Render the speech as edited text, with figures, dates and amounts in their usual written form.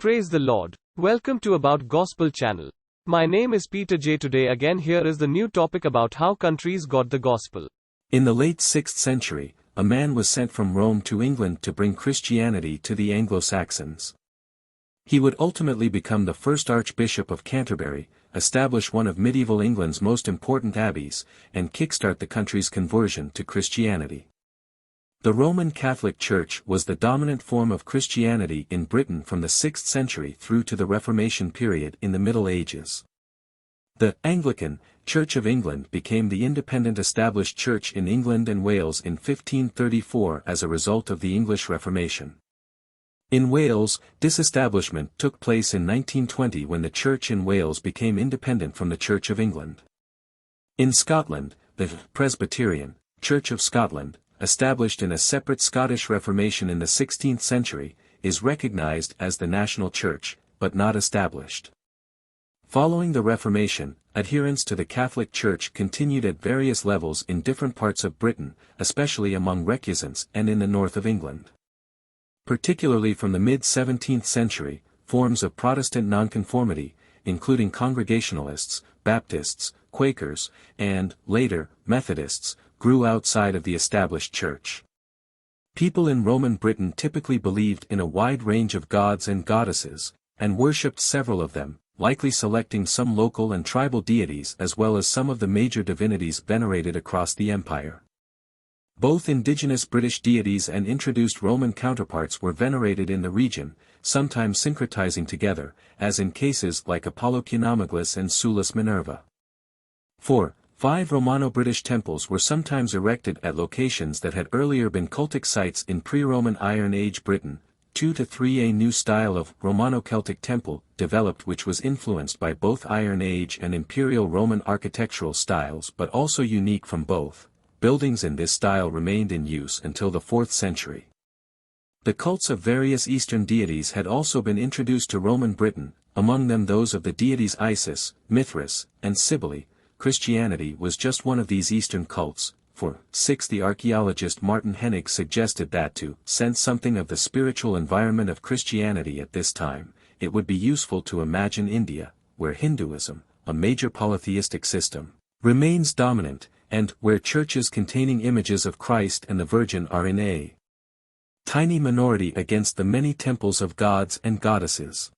Praise the Lord. Welcome to About Gospel channel. My name is Peter J. Today again here is the new topic about how countries got the gospel. In the late 6th century, a man was sent from Rome to England to bring Christianity to the Anglo-Saxons. He would ultimately become the first Archbishop of Canterbury, establish one of medieval England's most important abbeys, and kickstart the country's conversion to Christianity. The Roman Catholic Church was the dominant form of Christianity in Britain from the 6th century through to the Reformation period in the Middle Ages. The Anglican Church of England became the independent established church in England and Wales in 1534 as a result of the English Reformation. In Wales, disestablishment took place in 1920 when the Church in Wales became independent from the Church of England. In Scotland, the Presbyterian Church of Scotland, established in a separate Scottish Reformation in the 16th century, is recognized as the national church, but not established. Following the Reformation, adherence to the Catholic Church continued at various levels in different parts of Britain, especially among recusants and in the north of England. Particularly from the mid-17th century, forms of Protestant nonconformity, including Congregationalists, Baptists, Quakers, and, later, Methodists, grew outside of the established church. People in Roman Britain typically believed in a wide range of gods and goddesses, and worshipped several of them, likely selecting some local and tribal deities as well as some of the major divinities venerated across the empire. Both indigenous British deities and introduced Roman counterparts were venerated in the region, sometimes syncretizing together, as in cases like Apollocunomaglis and Sulis Minerva. 5 Romano-British temples were sometimes erected at locations that had earlier been cultic sites in pre-Roman Iron Age Britain. 2 to 3 A new style of Romano-Celtic temple developed which was influenced by both Iron Age and Imperial Roman architectural styles but also unique from both. Buildings in this style remained in use until the 4th century. The cults of various Eastern deities had also been introduced to Roman Britain, among them those of the deities Isis, Mithras, and Cybele. Christianity was just one of these Eastern cults. 6 The archaeologist Martin Hennig suggested that to sense something of the spiritual environment of Christianity at this time, it would be useful to imagine India, where Hinduism, a major polytheistic system, remains dominant, and where churches containing images of Christ and the Virgin are in a tiny minority against the many temples of gods and goddesses.